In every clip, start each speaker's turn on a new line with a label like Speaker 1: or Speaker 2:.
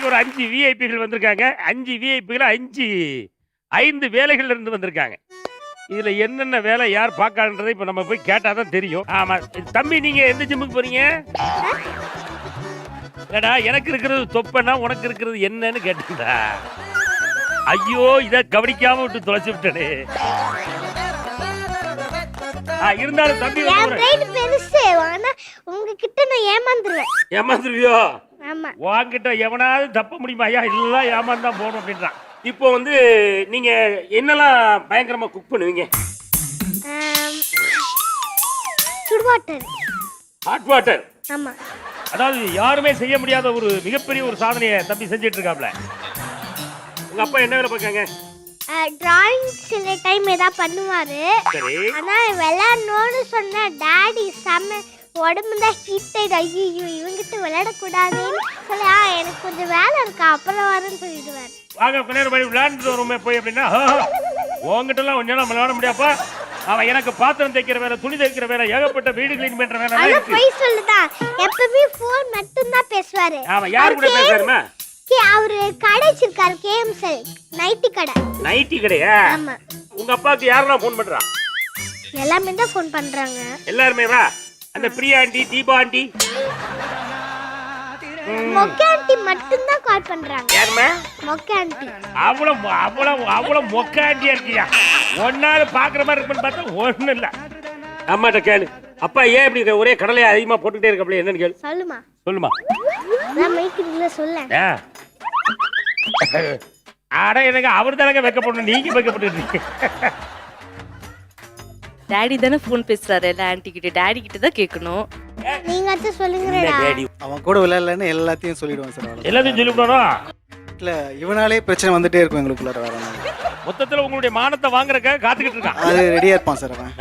Speaker 1: இன்னைக்கு ஒரு 5 விஐபிகள் வந்திருக்காங்க. 5 விஐபிகள் 5 வேலைகள்ல இருந்து வந்திருக்காங்க. இதுல என்னென்ன வேலை யார் பார்க்கான்றதை இப்ப நம்ம போய் கேட்டாதான் தெரியும். ஆமா தம்பி, நீங்க எந்த ஜிம்முக்கு போறீங்க? ஏடா, எனக்கு இருக்கிறது தொப்பனா உனக்கு இருக்கிறது என்னன்னு கேட்டீங்களா? ஐயோ, இத கவனிக்காம விட்டு தொலைச்சு விட்டனே. இருந்தாலும் தம்பி
Speaker 2: பெருசு, ஆனா உங்ககிட்ட நான் ஏமாந்துருவேன்.
Speaker 1: ஏமாந்துருவியோ?
Speaker 2: ஆமா.
Speaker 1: உன்கிட்ட எவனாவது தப்ப முடியுமா? ஐயா எல்லாம் ஏமாந்து தான் போகணும் அப்படின்றான். இப்போ வந்து நீங்க என்னெல்லாம் பயங்கரமா குக் பண்ணுவீங்க?
Speaker 2: சுடு வாட்டர்,
Speaker 1: ஹாட் வாட்டர்.
Speaker 2: ஆமா.
Speaker 1: அதாவது யாருமே செய்ய முடியாத ஒரு மிகப்பெரிய ஒரு சாதனையை தம்பி செஞ்சிட்டு இருக்காப்ல. உங்க அப்பா என்ன வேலை பார்க்காங்க?
Speaker 2: டிராயிங் சில டைம் ஏதாவது பண்ணுவாரு. ஆனா விளையாடணும்னு சொன்ன டாடி செம்ம உடம்பு தான் ஹீட் ஆயிடு. ஐயோ, இவங்கிட்ட விளையாடக்கூடாதுன்னு சொல்லி எனக்கு கொஞ்சம் வேலை இருக்கா, அப்புறம் வரேன்னு சொல்லிடுவாரு.
Speaker 1: வாங்க கொஞ்ச நேரம் போய் விளையாண்டுட்டு வருமே போய் அப்படின்னா, உங்ககிட்ட எல்லாம் கொஞ்ச நேரம் விளையாட முடியாப்பா. அவன் எனக்கு பாத்திரம் தைக்கிற வேலை, துணி தைக்கிற வேலை, ஏகப்பட்ட வீடு கிளீன் பண்ற வேலை.
Speaker 2: போய் சொல்லுதான், எப்பவுமே போன் மட்டும் தான் பேசுவாரு.
Speaker 1: அவன் யாரு கூட பேசுறாருமா?
Speaker 2: அவரு கடை வச்சிருக்காரு, கேஎம்எல் நைட்டி கடை.
Speaker 1: நைட்டி கடையா?
Speaker 2: ஆமா.
Speaker 1: உங்க அப்பாவுக்கு யாரெல்லாம் போன் பண்றா?
Speaker 2: எல்லாமே தான் போன் பண்றாங்க.
Speaker 1: எல்லாருமே வா. அந்த பிரியா ஆண்டி, தீபா ஆண்டி,
Speaker 2: மொக்க ஆண்டி மட்டும் தான் கால் பண்றாங்க.
Speaker 1: யாருமா?
Speaker 2: மொக்க ஆண்டி.
Speaker 1: அவ்வளவு மொக்க ஆண்டியா இருக்கியா? ஒன்னால பாக்குற மாதிரி இருக்குன்னு பார்த்தா ஒண்ணும் இல்ல. அம்மாட்ட கேளு, அப்பா ஏன் இப்படி ஒரே கடலையை அதிகமா போட்டுக்கிட்டே இருக்கப்பல, என்னன்னு கேளு. சொல்லுமா.
Speaker 2: நான் மைக்கில சொல்ல.
Speaker 1: அட, எனக்கு அவர் தானங்க வைக்கப்படணும், நீங்க வைக்கப்பட்டு.
Speaker 3: டாடி தானே ஃபோன் பேசுறாரு எல்லா ஆன்ட்டி கிட்ட, டாடி கிட்ட தான் கேட்கணும்.
Speaker 2: நீங்க அத சொல்லுங்கடா.
Speaker 4: அவன் கூட விளையாடலன்னு எல்லாத்தையும் சொல்லிடுவான் சார்.
Speaker 1: எல்லாத்தையும் சொல்லிவிடணும்.
Speaker 4: இல்ல, இவனாலே பிரச்சனை வந்துட்டே இருக்கும் எங்களுக்குள்ள. வேற
Speaker 1: மொத்தத்துல உங்களுடைய மானத்தை வாங்குறதுக்காக காத்துக்கிட்டு இருக்கான்.
Speaker 4: அது ரெடியா இருப்பான் சார் அவன்.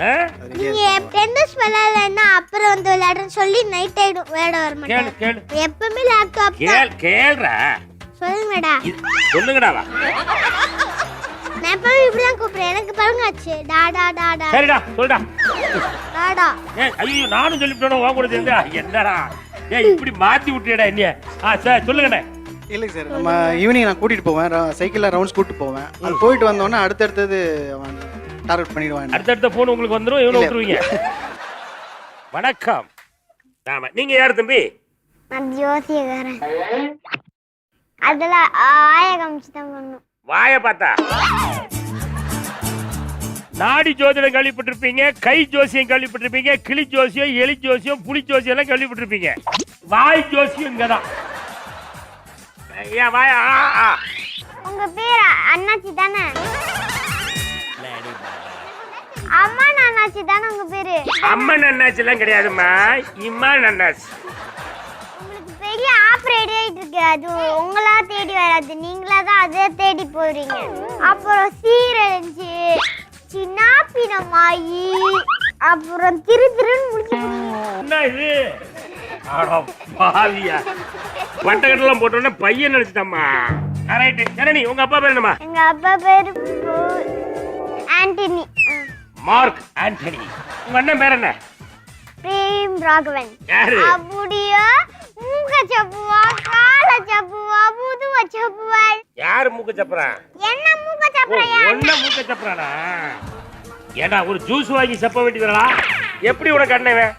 Speaker 2: நீங்க டென்னிஸ் விளையாடலன்னா அப்புறம் வந்து விளையாடுன்னு சொல்லி நைட் ஆயிடும், விளையாட வர மாட்டாங்க.
Speaker 1: கேளு.
Speaker 2: எப்பவுமே லேப்டாப்
Speaker 1: கேளுடா.
Speaker 2: சொல்லுங்கடா.
Speaker 1: சொல்லுங்கடா வா.
Speaker 2: நான் எப்பவும் இப்படி தான் கூப்பிடுறேன், எனக்கு பழங்காச்சு. டாடா டாடா.
Speaker 1: சரிடா, சொல்டா.
Speaker 2: டாடா.
Speaker 1: ஐயோ, நானும் சொல்லிவிட்டேனோ உன் கூட சேர்ந்து. என்னடா இப்படி மாத்தி விட்டுடா என்னைய. சார் சொல்லுங்கண்ணே.
Speaker 4: இல்லைங்க சார், நம்ம ஈவினிங் நான் கூட்டிட்டு போவேன், சைக்கிளில் ரவுண்ட்ஸ் கூட்டிட்டு போவேன். அது போயிட்டு வந்தோடனே அடுத்தடுத்தது அவன் டார்கெட் பண்ணிடுவான்.
Speaker 1: அடுத்தடுத்த போன் உங்களுக்கு வந்துடும், இவனை விட்டுருவீங்க. வணக்கம். ஆமா, நீங்க யாரு தம்பி?
Speaker 2: நான் ஜோசியக்காரன். அதுல ஆய காமிச்சு தான் பண்ணணும்.
Speaker 1: வாய பார்த்தா நாடி ஜோதிடம் கேள்விப்பட்டிருப்பீங்க, கை ஜோசியம் கேள்விப்பட்டிருப்பீங்க, கிளி ஜோசியம், எலி ஜோசியம், புலி ஜோசியம் எல்லாம் கேள்விப்பட்டிருப்பீங்க. வாய் ஜோசியம் இங்கதான்.
Speaker 2: உங்க பேர் அண்ணாச்சி தானே? அம்மா அண்ணாச்சி தானே உங்க பேரு?
Speaker 1: அம்மன் அண்ணாச்சி எல்லாம் கிடையாதுமா, இம்மான் அண்ணாச்சி.
Speaker 2: உங்களுக்கு பெரிய ஆஃப் ரெடி ஆயிட்டு இருக்கு, அது உங்களா தேடி வராது, நீங்களா தான் அதை தேடி போறீங்க. அப்புறம் சீரழிஞ்சு சின்னாப்பினமாயி அப்புறம் திருன்னு முடிச்சு.
Speaker 1: என்ன இது? பாவியா, பட்டக்கட்டெல்லாம் போட்டோன்னா பையன் நினைச்சிட்டம்மா. ரைட்டு. ஜனனி, உங்க அப்பா பேர் என்னம்மா?
Speaker 2: எங்க அப்பா பேரு ஆண்டனி.
Speaker 1: Mark Antony. உங்க அண்ணன் பேர் என்ன?
Speaker 2: பிரேம் ராகவன்.
Speaker 1: யாரு?
Speaker 2: அப்படியே மூக்க சப்புவா, கால சப்புவா, முதுவ சப்புவாள்.
Speaker 1: யாரு மூக்க சப்புறான்?
Speaker 2: என்ன மூக்க சப்புறாயா?
Speaker 1: ஒண்ணு மூக்க சப்புறானா? ஏடா, ஒரு ஜூஸ் வாங்கி சப்ப வேண்டியதுடா. எப்படி உனக்கு அண்ணன்?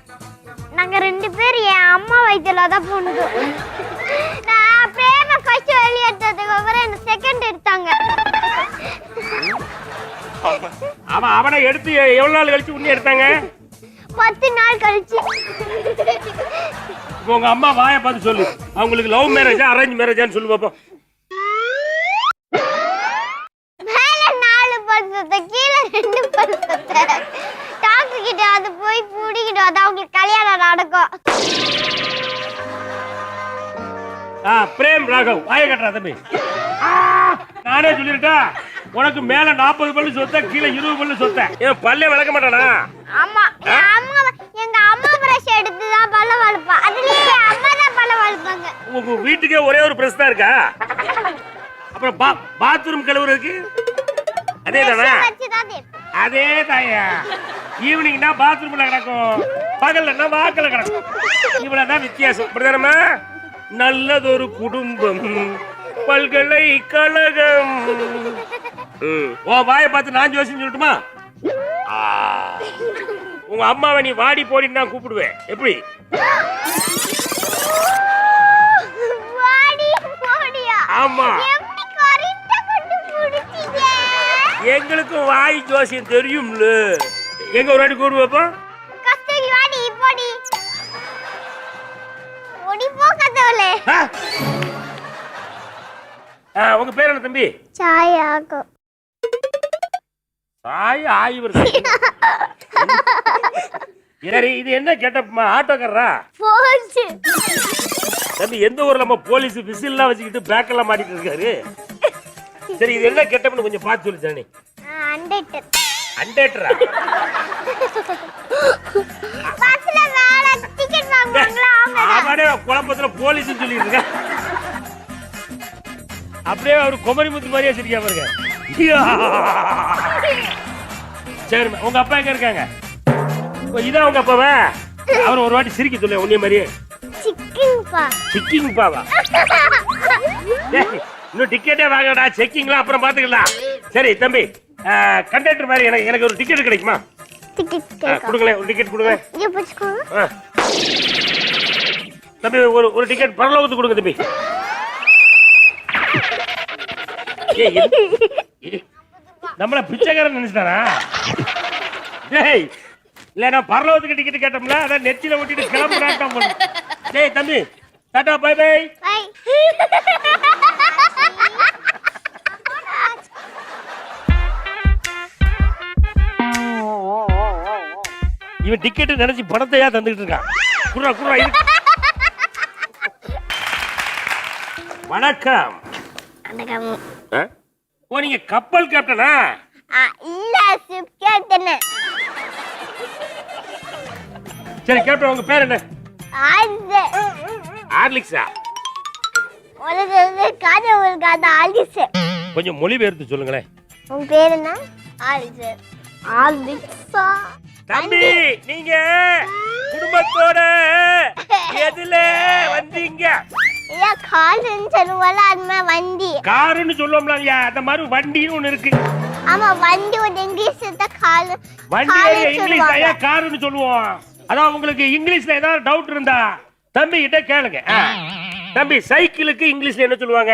Speaker 2: நாங்க 2 பேர் என் அம்மா வயித்துல தான் போனோம். நான் பிரேம கஷ்ட வெளியே எடுத்ததுக்கு அப்புறம் என்ன செகண்ட் எடுத்தாங்க.
Speaker 1: அவன் அவனை எடுத்து எவ்வளவு நாள் கழிச்சு உன்னை எடுத்தாங்க?
Speaker 2: 10 நாள் கழிச்சு.
Speaker 1: இப்போ உங்க அம்மா வாயை பார்த்து சொல்லு, அவங்களுக்கு லவ் மேரேஜா அரேஞ்ச் மேரேஜான்னு சொல்லு பாப்போம்.
Speaker 2: மேல 4 பல்சத்தை, கீழே 2 பல்சத்தை. டாக்டர் கிட்ட அது போய் புடிக்கிட்டு அது அவங்களுக்கு கல்யாணம் நடக்கும்.
Speaker 1: பிரேம் ராகவ், வாயை கட்டுறா தம்பி. நானே சொல்லிருட்டா, உனக்கு மேல 40 பல்லு சொத்த, கீழே 20 பல்லு சொத்த. ஏன் பல்லே விளக்க மாட்டானா?
Speaker 2: ஆமா, எங்க அம்மா பிரஷ் எடுத்து தான் பல்ல வளப்பா. அதுலயே அம்மா தான் பல்ல வளப்பாங்க.
Speaker 1: உங்க வீட்டுக்கே ஒரே ஒரு பிரஷ் தான் இருக்கா? அப்புறம் பாத்ரூம் கழுவுறதுக்கு அதே தானா? அதே தாயா. ஈவினிங்னா பாத்ரூம்ல கிடக்கும், பகல்னா வாக்கல கிடக்கும். இவ்வளவுதான் வித்தியாசம். நல்லதொரு குடும்பம் பல்கலைக்கழகம். ஓ வாயை பார்த்து நான் ஜோசியம் சொல்லட்டுமா? உங்க அம்மாவை நீ வாடி போடின்னு நான் கூப்பிடுவேன். எப்படி? ஆமா, எங்களுக்கும் வாய் ஜோசியம் தெரியும்ல. எங்க ஒரு வாட்டி கூடு வைப்போம். உங்க பேர் என்ன தம்பி?
Speaker 2: சாயாகும்.
Speaker 1: சாய் ஆய்வர். இது என்ன கேட்டப்பா? ஆட்டோக்காரரா? தம்பி எந்த ஊர்ல நம்ம போலீஸ் விசில்லாம் வச்சுக்கிட்டு பேக் எல்லாம் மாட்டிட்டு இருக்காரு. சரி இது என்ன கெட்டப்னு கொஞ்சம் பார்த்து சொல்லு ஜானி.
Speaker 2: அண்டேட்டர்.
Speaker 1: அண்டேட்டரா?
Speaker 2: பஸ்ல வேற டிக்கெட் வாங்குவாங்களா அவங்க?
Speaker 1: அவனே குழப்பத்துல போலீஸ் சொல்லிட்டு இருக்க. அப்படியே அவர் குமரிமுத்து மாதிரியே சிரிக்கா பாருங்க. சரி உங்க அப்பா எங்க இருக்காங்க? இதான் உங்க அப்பாவா? அவர் ஒரு வாட்டி சிரிக்க சொல்ல உன்னைய மாதிரியே.
Speaker 2: சிக்கிங்பா.
Speaker 1: சிக்கிங்பாவா? இன்னும் டிக்கெட்டே வாங்கடா, செக்கிங்லாம் அப்புறம் பாத்துக்கலாம். சரி தம்பி, கண்டக்டர் மாதிரி எனக்கு ஒரு டிக்கெட் கிடைக்குமா?
Speaker 2: டிக்கெட்
Speaker 1: கொடுங்களேன், ஒரு டிக்கெட் கொடுங்க.
Speaker 2: இங்க புடிச்சுக்கோங்க.
Speaker 1: தம்பி ஒரு டிக்கெட் பரலோகத்துக்கு கொடுங்க தம்பி. நம்மள பிச்சைக்காரன் நினைச்சிட்டாரா? டேய் இல்ல நான் பரலோகத்துக்கு டிக்கெட் கேட்டோம்ல, அதான் நெத்தியில ஒட்டிட்டு கிளம்புறாட்டம் பண்ணு. டேய் தம்பி டாடா பை பை.
Speaker 2: பை.
Speaker 1: இவன் டிக்கெட் நினைச்சு பணத்தையா தந்துட்டு இருக்கான். குர்ரா குர்ரா இது. வணக்கம்.
Speaker 2: வணக்கம்.
Speaker 1: ஓ நீங்க கப்பல் கேப்டனா?
Speaker 2: இல்ல ஷிப் கேப்டன்.
Speaker 1: சரி கேப்டன் உங்க பேர் என்ன? ஆர்லிக்ஸா?
Speaker 2: ஒரு காது ஆர்லிக்ஸ்.
Speaker 1: கொஞ்சம் மொழிபெயர்த்து சொல்லுங்களேன்.
Speaker 2: உங்க பேர் என்ன? ஆர்லிக்ஸ். ஆர்லிக்ஸா?
Speaker 1: தம்பி நீங்க குடும்பத்தோட எதுல வந்தீங்க?
Speaker 2: இல்ல காருன்னு சொல்லுவால, அது வண்டி.
Speaker 1: காருன்னு சொல்லுவோம்ல ஐயா, அந்த மாதிரி வண்டின்னு ஒண்ணு இருக்கு.
Speaker 2: ஆமா வண்டி ஒரு இங்கிலீஷ்ல கார்.
Speaker 1: வண்டி இங்கிலீஷ்ல ஐயா காருன்னு சொல்லுவோம். அதான் உங்களுக்கு இங்கிலீஷ்ல ஏதாவது டவுட் இருந்தா தம்பி கிட்ட கேளுங்க. தம்பி சைக்கிளுக்கு இங்கிலீஷ்ல என்ன சொல்லுவாங்க?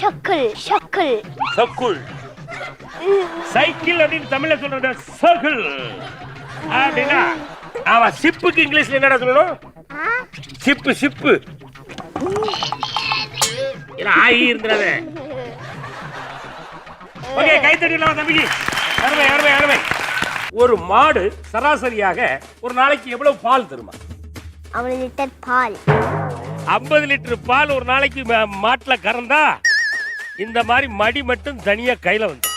Speaker 2: சக்கிள். சக்கிள்.
Speaker 1: சக்குள். சைக்கிள் அப்படின்னு தமிழ்ல சொல்றது சர்க்கிள் அப்படின்னா. ஆமா ஷிப்புக்கு இங்கிலீஷ்ல என்னடா சொல்லணும்? ஷிப்பு. ஷிப்பு ஆயி இருந்தது. ஓகே கை தட்டிடலாம் தம்பிக்கு. அருமை அருமை அருமை. ஒரு மாடு சராசரியாக ஒரு நாளைக்கு எவ்வளவு பால் தருமா?
Speaker 2: 50 லிட்டர் பால்.
Speaker 1: 50 லிட்டர் பால் ஒரு நாளைக்கு மாட்டுல கறந்தா இந்த மாதிரி மடி மட்டும் தனியா கையில வந்து.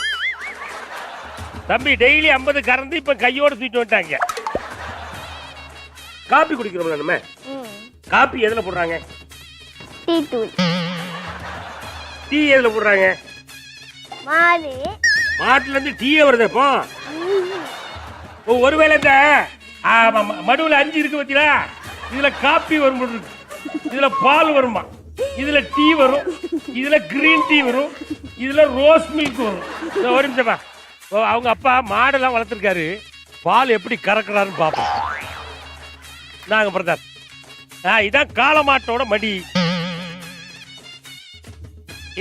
Speaker 1: தம்பி டெய்லி 50 கறந்து இப்ப கையோட தூக்கிட்டு வந்துட்டாங்க. காபி குடிக்கிறோம்ல நம்ம, காபி எதுல போடுறாங்க?
Speaker 2: டீ தூள்.
Speaker 1: டீ எதுல போடுறாங்க?
Speaker 2: மாடு.
Speaker 1: மாட்டுல இருந்து டீயே வருது. இப்போ ஒருவேளை இந்த மடுவுல 5 இருக்கு பத்தியா, இதுல காப்பி வரும், இதுல பால் வருமா, இதுல டீ வரும், இதுல கிரீன் டீ வரும், இதுல ரோஸ் மில்க் வரும். ஒரு நிமிஷமா, அவங்க அப்பா மாடெல்லாம் வளர்த்துருக்காரு, பால் எப்படி கறக்குறாருன்னு பார்ப்போம். நாங்க பிரதர் இதான் காளமாட்டோட மடி.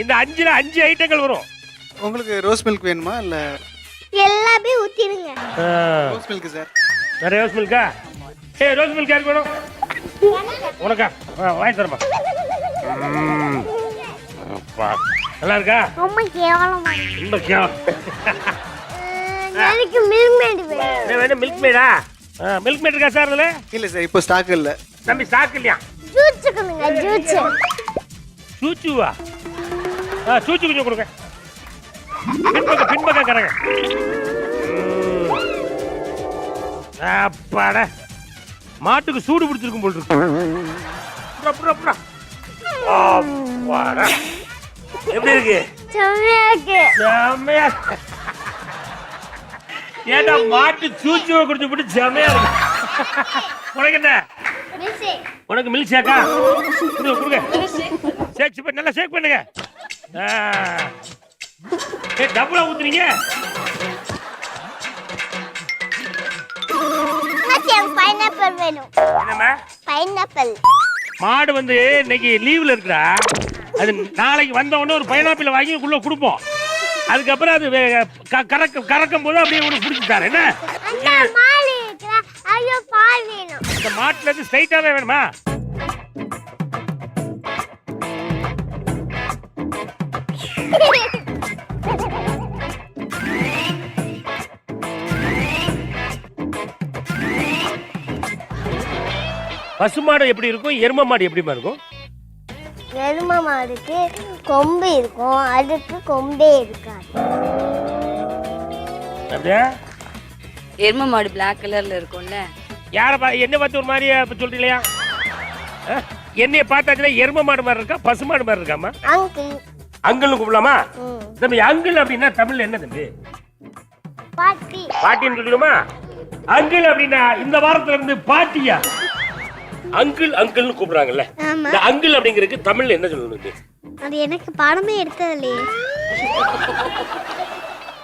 Speaker 1: இந்த 5ல 5 ஐட்டங்கள் வரும்.
Speaker 4: உங்களுக்கு ரோஸ் மில்க் வேணுமா இல்ல?
Speaker 2: எல்லாமே ஊத்திடுங்க.
Speaker 4: Rose milk sir.
Speaker 1: நிறைய ரோஸ் மில்கா? ஏய் ரோஸ் மில்க் யாருக்கு வேணும்? உனக்கா? வாங்கி தரமா. நல்லா இருக்கா?
Speaker 2: ரொம்ப கேவலமா.
Speaker 1: ரொம்ப கேவலம்.
Speaker 2: எனக்கு மில்க் மேட் வேணும்.
Speaker 1: வேணும் மில்க் மேடா? மில்க் மேட் இருக்கா சார் அதுல?
Speaker 4: இல்ல சார் இப்போ ஸ்டாக் இல்ல.
Speaker 1: தம்பி ஸ்டாக் இல்லையா?
Speaker 2: ஜூஸ் கொடுங்க. ஜூஸ்.
Speaker 1: சூச்சுவா? சூச்சு கொஞ்சம் கொடுங்க. பின்பக்கம் கரங்க. அப்பாடா மாட்டுக்கு சூடு பிடிச்சிருக்கும் போல் இருக்கு. எப்படி இருக்கு? செம்மையா. ஏடா மாட்டு சூச்சுவை குடிச்சு போட்டு செம்மையா இருக்கு. உனக்கு என்ன? உனக்கு மில்க் ஷேக்கா? கொடுங்க. ஷேக் நல்லா ஷேக் பண்ணுங்க. டபுளா ஊத்துறீங்க.
Speaker 2: பைனாப்பிள் வேணும்.
Speaker 1: என்னம்மா?
Speaker 2: பைனாப்பிள்.
Speaker 1: மாடு வந்து இன்னைக்கு லீவ்ல இருக்குடா. அது நாளைக்கு வந்த உடனே ஒரு பைனாப்பிள் வாங்கி உள்ள கொடுப்போம். அதுக்கப்புறம் அது கறக்கும் போது அப்படியே உனக்கு பிடிச்சிட்டாரு. என்ன இந்த மாட்டுல இருந்து ஸ்ட்ரைட்டாவே வேணுமா? பசுமாடு எப்படி இருக்கும், எரும மாடு எப்படிமா இருக்கும்?
Speaker 2: எரும மாடுக்கு கொம்பு இருக்கும், அதுக்கு கொம்பே இருக்காது.
Speaker 1: அப்படியே
Speaker 3: எரும மாடு பிளாக் கலர்ல இருக்கும்ல.
Speaker 1: என்ன பார்த்து ஒரு மாதிரியா சொல்றீங்களா? என்னைய பார்த்தாச்சுன்னா எரும மாடு மாதிரி இருக்கா, பசுமாடு மாதிரி இருக்காமா?
Speaker 2: அங்கிள்.
Speaker 1: அங்கிள்னு கூப்பிடலாமா? தம்பி அங்கிள் அப்படின்னா தமிழ்ல என்ன தம்பி?
Speaker 2: பாட்டி.
Speaker 1: பாட்டின்னு சொல்லிடுமா? அங்கிள் அப்படின்னா இந்த வாரத்துல இருந்து பாட்டியா? அங்கிள் அங்கிள்னு கூப்பிடுறாங்கல்ல, இந்த அங்கிள் அப்படிங்கிறதுக்கு தமிழ்ல என்ன சொல்லணும்?
Speaker 2: அது எனக்கு பாடமே எடுத்ததில்லையே.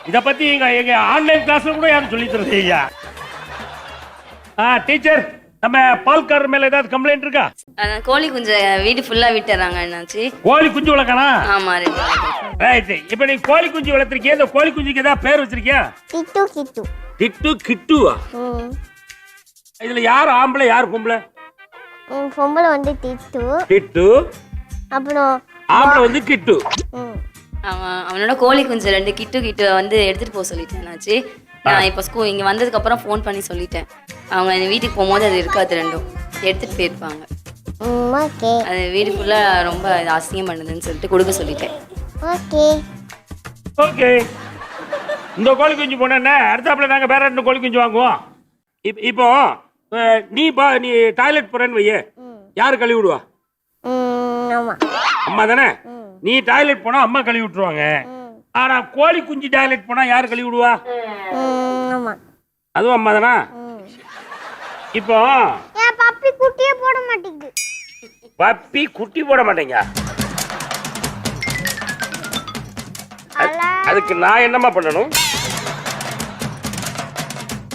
Speaker 1: இத பத்தி எங்க ஆன்லைன் கிளாஸ்ல கூட யாரும் சொல்லி தரது ஐயா. டீச்சர், நம்ம பால்காரர் மேல ஏதாவது கம்ப்ளைண்ட் இருக்கா?
Speaker 3: கோழி குஞ்சு வீடு ஃபுல்லா விட்டுறாங்க என்னாச்சு?
Speaker 1: கோழி குஞ்சு வளர்க்கணா?
Speaker 3: ஆமா.
Speaker 1: ரைட். இப்போ நீ கோழி குஞ்சு வளர்த்திருக்கியா? இந்த கோழி குஞ்சுக்கு ஏதாவது பேர் வச்சிருக்கியா?
Speaker 2: கிட்டு. கிட்டு.
Speaker 1: கிட்டு கிட்டுவா? இதுல யார் ஆம்பளை யார் பொம்பளை?
Speaker 2: பொம்பளை வந்து டிட்டு.
Speaker 1: டிட்டு.
Speaker 2: அப்புறம்
Speaker 1: ஆம்பளை வந்து கிட்டு.
Speaker 3: அவனோட கோழி குஞ்சு 2 கிட்டு வந்து எடுத்துட்டு போக சொல்லிட்டேன் என்னாச்சு. நான் இப்போ இங்க வந்ததுக்கு அப்புறம் ஃபோன் பண்ணி சொல்லிட்டேன். அவங்க வீட்டுக்கு போகும்போது அது இருக்காது, 2ம் எடுத்துட்டு போயிருப்பாங்க. அது வீடு ஃபுல்லா ரொம்ப அசிங்கம் பண்ணுதுன்னு சொல்லிட்டு கொடுக்க சொல்லிட்டேன்.
Speaker 2: Okay
Speaker 1: okay. இந்த கோழி குஞ்சு போனா அடுத்தாப்புல நாங்க வேற 2 கோழி குஞ்சு வாங்குவோம். இப்போ நீ டாய்லெட் போறேன்னு வையே, யாரு கழுவி விடுவா? அம்மா தானே. நீ டாய்லெட் போனா அம்மா கழுவி விட்டுருவாங்க. ஆனா கோழி குஞ்சு டாய்லெட் போனா யாரு கழுவி விடுவா? அதுவும் அம்மா தானா? இப்போ
Speaker 2: பப்பி குட்டியே போட மாட்டேங்குது.
Speaker 1: பப்பி குட்டி போட மாட்டேங்க. அதுக்கு நான் என்னமா பண்ணணும்?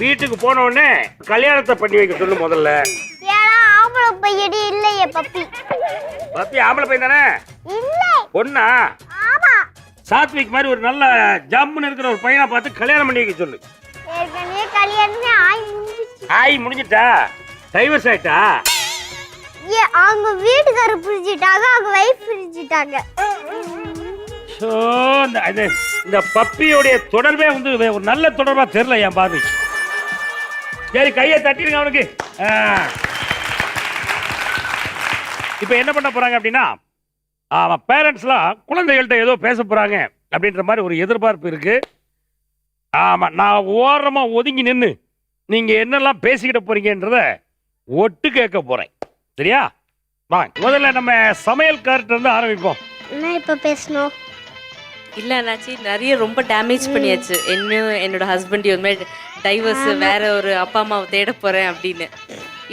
Speaker 1: வீட்டுக்கு போன உடனே கல்யாணத்தை பண்ணி வைக்க சொல்லு முதல்ல.
Speaker 2: ஆம்பளை பையடி இல்லையே பப்பி.
Speaker 1: பப்பி ஆம்பளை பையன் தானே?
Speaker 2: இல்ல
Speaker 1: பொண்ணா?
Speaker 2: ஆமா.
Speaker 1: சாத்விக் மாதிரி ஒரு நல்ல ஜம்முன்னு இருக்கிற ஒரு பையனை பார்த்து கல்யாணம் பண்ணி வைக்க சொல்லு.
Speaker 2: ஏற்கனவே கல்யாணமே
Speaker 1: ஆய் முடிஞ்சிட்டா? டைவர்ஸ் ஆயிட்டா?
Speaker 2: அவங்க வீட்டுக்காரர் பிரிஞ்சிட்டாங்க, அவங்க வைஃப் பிரிஞ்சிட்டாங்க.
Speaker 1: இந்த பப்பியோடைய தொடர்பே வந்து ஒரு நல்ல தொடர்பா தெரியல என் பாதி. சரி, கையை தட்டிருங்க அவனுக்கு. இப்ப என்ன பண்ண போறாங்க அப்படின்னா, அவன் பேரண்ட்ஸ்லாம் குழந்தைகள்கிட்ட ஏதோ பேச போறாங்க அப்படின்ற மாதிரி ஒரு எதிர்பார்ப்பு இருக்கு. ஆமா, நான் ஓரமா ஒதுங்கி நின்று நீங்க என்னெல்லாம் பேசிக்கிட்ட போறீங்கன்றத ஒட்டு கேட்க போறேன். சரியா? வாங்க, முதல்ல நம்ம சமையல்கார்ட்ட இருந்து ஆரம்பிப்போம்.
Speaker 2: என்ன இப்ப பேசணும்?
Speaker 3: இல்ல அண்ணாச்சி, நிறைய ரொம்ப டேமேஜ் பண்ணியாச்சு. என்னோட ஹஸ்பண்ட் ஒரு மாதிரி டைவர்ஸ், வேற ஒரு அப்பா அம்மாவை தேட போறேன் அப்படின்னு.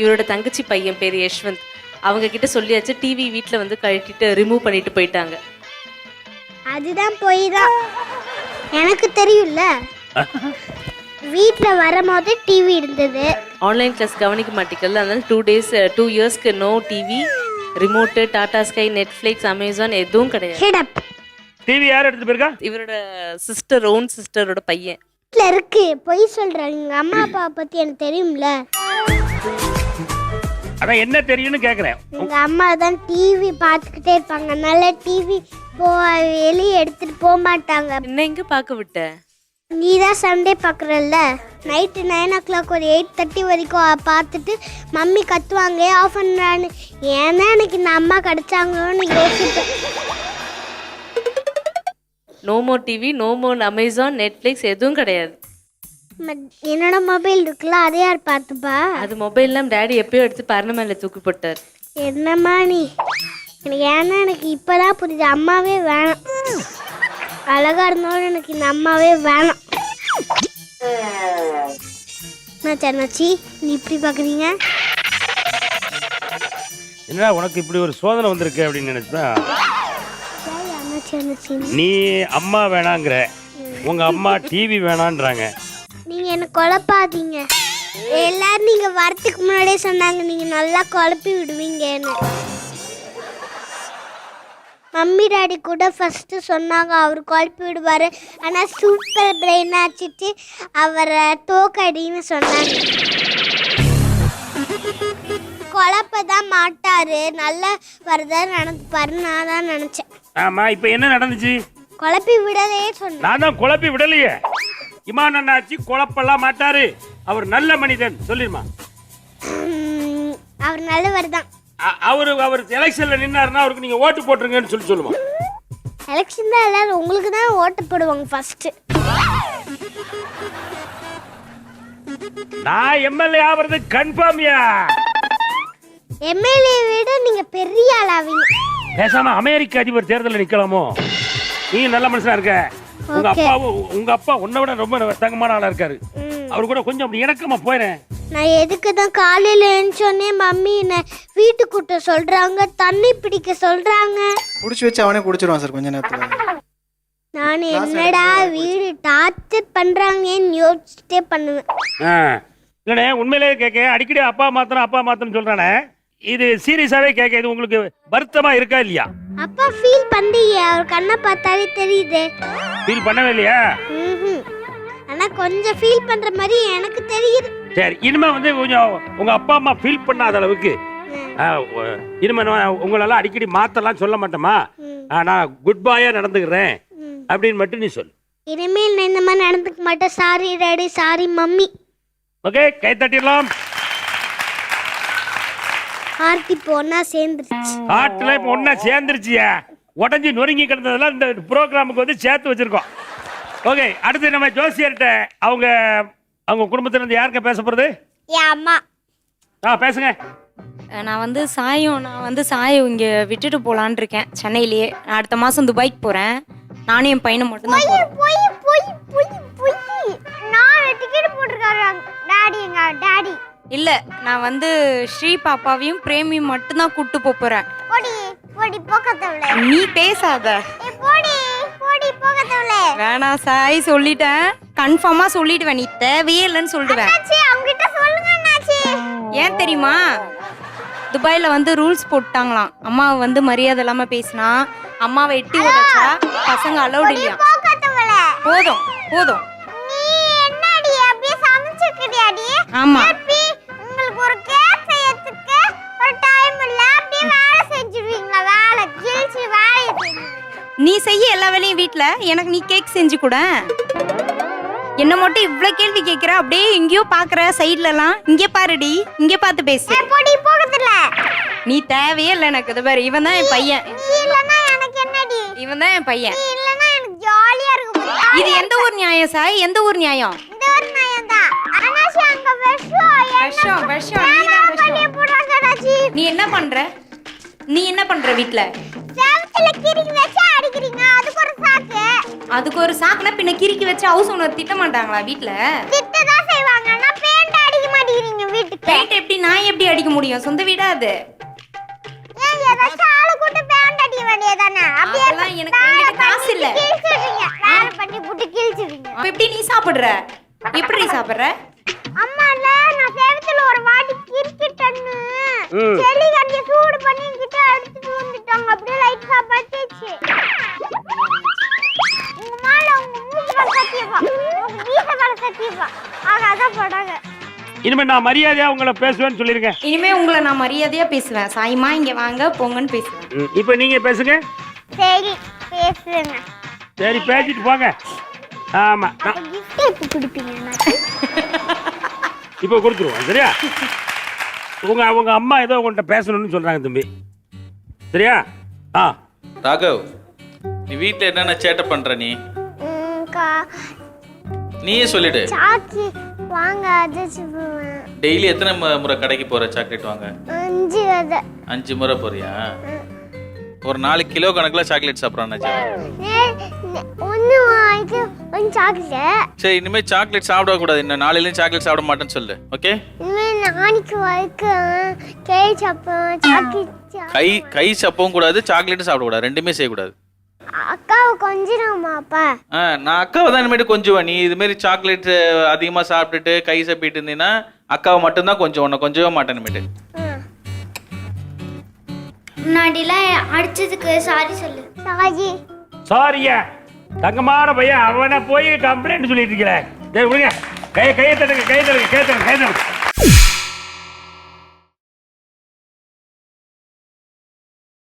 Speaker 3: இவரோட தங்கச்சி பையன் பேர் யஷ்வந்த். அவங்க கிட்ட சொல்லியாச்சு, டிவி வீட்டில் வந்து கழட்டிட்டு ரிமூவ் பண்ணிட்டு போயிட்டாங்க.
Speaker 2: அதுதான் போய் தான் எனக்கு தெரியும்ல. வீட்டில் வரும்போது டிவி இருந்தது.
Speaker 3: ஆன்லைன் கிளாஸ் கவனிக்க மாட்டேங்கல, அதனால 2 இயர்ஸ்க்கு no TV, remote, Tata Sky, Netflix, Amazon எதுவும் கிடையாது.
Speaker 1: டிவி யார் எடுத்து போயிருக்கா?
Speaker 3: இவரோட சிஸ்டர், ஓன் சிஸ்டரோட பையன்.
Speaker 2: வீட்டில் இருக்கு. பொய் சொல்றாங்க. எங்க அம்மா அப்பா பத்தி எனக்கு தெரியும்ல.
Speaker 1: அதான் என்ன தெரியும்னு கேக்குறேன்.
Speaker 2: எங்க அம்மா தான் டிவி பார்த்துக்கிட்டே இருப்பாங்க. அதனால டிவி வெளியே எடுத்துட்டு போக மாட்டாங்க.
Speaker 3: என்ன எங்க பார்க்க விட்ட?
Speaker 2: நீ தான் சண்டே பார்க்குறல்ல, நைட்டு 9 o'clock ஒரு 8:30 வரைக்கும் பார்த்துட்டு மம்மி கத்துவாங்க ஆஃப் பண்ணுறான்னு. ஏன்னா எனக்கு இந்த அம்மா கிடைச்சாங்களோன்னு யோசிப்பேன்.
Speaker 3: No more TV, no more Amazon, Netflix எதுவும் கிடையாது.
Speaker 2: என்னோட மொபைல் இருக்குல்ல, அதை யார் பார்த்துப்பா?
Speaker 3: அது மொபைல்லாம் டேடி எப்பயோ எடுத்து பரண மேலே தூக்கி போட்டார்.
Speaker 2: என்னம்மா நீ? எனக்கு ஏன்னா எனக்கு இப்போதான் புரியுது, அம்மாவே வேணாம். அழகா இருந்தோன்னு எனக்கு இந்த அம்மாவே வேணாம். நான் சன்னாச்சி, நீ இப்படி பார்க்குறீங்க?
Speaker 1: என்னடா உனக்கு இப்படி ஒரு சோதனை வந்திருக்கு அப்படின்னு நினைச்சா நீ அம்மா வேணாங்கிற, உங்க அம்மா டிவி வேணான்றாங்க.
Speaker 2: நீங்க என்ன குழப்பாதீங்க. எல்லாரும் நீங்க வரதுக்கு முன்னாடியே சொன்னாங்க நீங்க நல்லா குழப்பி விடுவீங்கன்னு. மம்மி டாடி கூட ஃபர்ஸ்ட் சொன்னாங்க அவர் குழப்பி விடுவாரு, ஆனா சூப்பர் பிரெயின் ஆச்சிட்டு அவரை தோக்கடின்னு சொன்னாங்க. குழப்பதான் மாட்டாரு, நல்லா வரதா நடந்துப்பாரு. நான் தான் நினைச்சேன்.
Speaker 1: ஆமா, இப்ப என்ன நடந்துச்சு?
Speaker 2: குழப்பி விடவே சொன்னேன்.
Speaker 1: நான் தான் குழப்பி விடலையே. இமான் அண்ணாச்சி குழப்பெல்லாம் மாட்டாரு, அவர் நல்ல மனிதன் சொல்லிருமா.
Speaker 2: அவர் நல்லவர் தான்.
Speaker 1: அவர் எலெக்ஷன்ல நின்னாருன்னா அவருக்கு நீங்க ஓட்டு போட்டுருங்கன்னு சொல்லுமா.
Speaker 2: எலெக்ஷன் தான் எல்லாரும் உங்களுக்கு தான் ஓட்டு போடுவாங்க ஃபர்ஸ்ட்.
Speaker 1: நான் எம்எல்ஏ ஆவறது கன்ஃபார்ம்யா.
Speaker 2: எம்எல்ஏ விட நீங்க பெரிய ஆளாவீங்க.
Speaker 1: பேசாம அமெரிக்க அதிபர் தேர்தலில் நிக்கலாமோ? நீ நல்ல மனுஷனா இருக்க. உங்க அப்பா உன்னை விட ரொம்ப தங்கமான ஆளா இருக்காரு. அவர் கூட கொஞ்சம் அப்படி இணக்கமா போயிறேன்.
Speaker 2: நான் எதுக்கு தான் காலையில எழுந்தோடனே மம்மி என்ன வீட்டு கூட்ட சொல்றாங்க, தண்ணி பிடிக்க சொல்றாங்க.
Speaker 4: குடிச்சு வச்சு அவனே குடிச்சிருவான் சார் கொஞ்ச நேரத்துல.
Speaker 2: நான் என்னடா வீடு டார்ச்சர் பண்றாங்கன்னு யோசிச்சுட்டே பண்ணுவேன்.
Speaker 1: இல்லனே உண்மையிலேயே கேட்க அடிக்கடி அப்பா மாத்தணும் சொல்றானே, இது சீரியஸாவே கேட்க, இது உங்களுக்கு வருத்தமா இருக்கா இல்லையா?
Speaker 2: அப்பா ஃபீல் பண்றீங்க, அவர் கண்ணை பார்த்தாலே தெரியுது.
Speaker 1: ஃபீல் பண்ணவே இல்லையா?
Speaker 2: ஆனா கொஞ்சம் ஃபீல் பண்ற மாதிரி எனக்கு தெரியுது.
Speaker 1: சரி, இனிமே வந்து கொஞ்சம் உங்க அப்பா அம்மா ஃபீல் பண்ணாத அளவுக்கு இனிமே உங்களெல்லாம் அடிக்கடி மாத்தலாம் சொல்ல மாட்டோமா. நான் குட் பாயா நடந்துக்கிறேன் அப்படின்னு மட்டும் நீ சொல்லு.
Speaker 2: இனிமேல் நான் இந்த மாதிரி நடந்துக்க மாட்டேன். Sorry daddy, sorry mummy.
Speaker 1: Okay, கை தட்டிடலாம்.
Speaker 2: ஆர்த்தி பொண்ணா சேர்ந்துருச்சு.
Speaker 1: ஆட்டுல இப்ப ஒன்னா சேர்ந்துருச்சியா? உடஞ்சி நொறுங்கி கிடந்ததெல்லாம் இந்த ப்ரோக்ராமுக்கு வந்து சேர்த்து வச்சிருக்கோம். ஓகே, அடுத்து நம்ம ஜோசியர்கிட்ட அவங்க குடும்பத்துல இருந்து யாருக்க பேச போறது?
Speaker 2: என் அம்மா.
Speaker 1: பேசுங்க.
Speaker 5: நான் வந்து சாயம் இங்கே விட்டுட்டு போகலான் இருக்கேன் சென்னையிலேயே. நான் அடுத்த மாதம் துபாய்க்கு போகிறேன். நானும் என் பையனை மட்டும்தான்
Speaker 2: நான் டிக்கெட் போட்டிருக்காரு டாடி, எங்க டாடி.
Speaker 5: இல்லை, நான் வந்து ஸ்ரீ பாப்பாவையும் பிரேமியும் மட்டும்தான் கூப்பிட்டு போகிறேன். நீ பேசாத. வேணாம் சாய், சொல்லிட்டேன். கன்ஃபார்மா சொல்லிடுவேன். நீ தேவையே இல்லைன்னு சொல்லிடுவேன். ஏன் தெரியுமா? துபாயில வந்து ரூல்ஸ் போட்டாங்களாம். அம்மாவை வந்து மரியாதை இல்லாம பேசினா, அம்மாவை எட்டி உடைச்சா பசங்க அலௌட் இல்லையா. போதும் போதும். ஆமா,
Speaker 2: உங்களுக்கு ஒரு கேக் செய்யறதுக்கு ஒரு டைம் இல்ல, அப்படியே வேலை செஞ்சுடுவீங்களா? வேலை கிழிச்சு வேலையை செய்வீங்க.
Speaker 5: நீ செய்ய எல்லா வேலையும் வீட்ல, எனக்கு நீ கேக் செஞ்சு கூட. என்ன மட்டும் இவ்ளோ கேள்வி கேக்குற? அப்படியே எங்கேயோ பாக்குற சைடுல எல்லாம். இங்கே பாருடி, இங்கே பார்த்து பேசு. நீ தேவையே இல்லை எனக்கு. இது பாரு, இவன் தான் என் பையன். இவன் தான் என் பையன். இது எந்த ஊர் நியாயம் சாய்? எந்த ஊர் நியாயம்? நீ என்ன பண்ற? வீட்ல அதுக்கு ஒரு சாக்குனா பின்ன கிறுக்கி வச்சு ஹவுஸ் ஓனர் திட்ட மாட்டாங்களா வீட்ல?
Speaker 2: திட்டதான் செய்வாங்க. நான் பெயிண்ட் அடிக்க மாட்டேங்கிறீங்க வீட்டுக்கு.
Speaker 5: பெயிண்ட் எப்படி நான் எப்படி அடிக்க முடியும்? சொந்த வீடா அது?
Speaker 2: ஏன் ஏதாச்சும் ஆளு கூட்டி பெயிண்ட் அடிக்க வேண்டியதானே? அப்படியே
Speaker 5: எனக்கு என்கிட்ட காசு இல்ல.
Speaker 2: வேலை பண்ணி புட்டு கிழிச்சிடுவீங்க.
Speaker 5: அப்ப எப்படி நீ சாப்பிடுற? எப்படி சாப்பிடுற?
Speaker 2: அம்மா இல்ல, நான் சேவத்துல ஒரு வாட்டி கிறுக்கிட்டேன்னு செலி கண்டி சூடு பண்ணி கிட்ட எடுத்துட்டு வந்துட்டாங்க. அப்படியே லைட்டா பத்திச்சு. உங்க மேல உங்க மூக்கு மேல சத்தியப்பா, உங்க வீச மேல சத்தியப்பா. அதான் படாங்க.
Speaker 1: இனிமே நான் மரியாதையா உங்களை பேசுவேன்னு சொல்லிருக்கேன்.
Speaker 5: இனிமே உங்களை நான் மரியாதையா பேசுவேன். சாய்மா இங்க வாங்க போங்கன்னு பேசுவேன்.
Speaker 1: இப்போ நீங்க பேசுங்க.
Speaker 2: சரி பேசுங்க.
Speaker 1: சரி பேசிட்டு போங்க. ஆமா,
Speaker 2: கிஃப்ட் எப்ப கொடுப்பீங்க?
Speaker 1: இப்போ கொடுத்துருவோம். சரியா? உங்க அம்மா ஏதோ உங்கள்கிட்ட பேசணும்னு சொல்றாங்க தம்பி. சரியா?
Speaker 6: ராகவ், நீ வீட்டில் என்னென்ன சேட்டை பண்ற? நீயே சொல்லிடு.
Speaker 2: சாக்கி வாங்க, அடிச்சு போவேன்.
Speaker 6: டெய்லி எத்தனை முறை கடைக்கு போற சாக்லேட் வாங்க?
Speaker 2: 5
Speaker 6: முறை போறியா? ஒரு நாளைக்கு கிலோ கணக்கில் சாக்லேட் சாப்பிட்றான்.
Speaker 2: ஒன்று வாங்கிட்டு ஒரு சாக்லேட்.
Speaker 6: சரி, இனிமேல் சாக்லேட் சாப்பிடக்கூடாது. இன்னும் நாளையிலேயும் சாக்லேட் சாப்பிட மாட்டேன்னு சொல்லு. ஓகே?
Speaker 2: இனிமேல் நாளைக்கு வரைக்கும் கேக் சாப்பிடும் சாக்லேட்
Speaker 6: கை சப்பவும் கூடாது, சாக்லேட்டும் சாப்பிடக்கூடாது, ரெண்டுமே செய்யக்கூடாது.
Speaker 2: அக்காவை கொஞ்சிடாமா அப்பா?
Speaker 6: நான் அக்காவை தான் இனிமேட்டு கொஞ்சுவேன். நீ இது மாதிரி சாக்லேட் அதிகமாக சாப்பிட்டுட்டு கை சப்பிட்டு இருந்தீங்கன்னா அக்காவை மட்டும்தான் கொஞ்சம், உன்னை கொஞ்சவே மாட்டேன் இனிமேட்டு.
Speaker 2: முன்னாடிலாம் அடிச்சதுக்கு சாரி சொல்லு. சாரி.
Speaker 1: சாரியா தங்கமான பையன், அவனை போய் கம்ப்ளைண்ட் சொல்லிட்டு இருக்கிறேன். விடுங்க, கையை தட்டுங்க, கையை தட்டுங்க, கையை தட்டுங்க, கையை தட்டுங்க.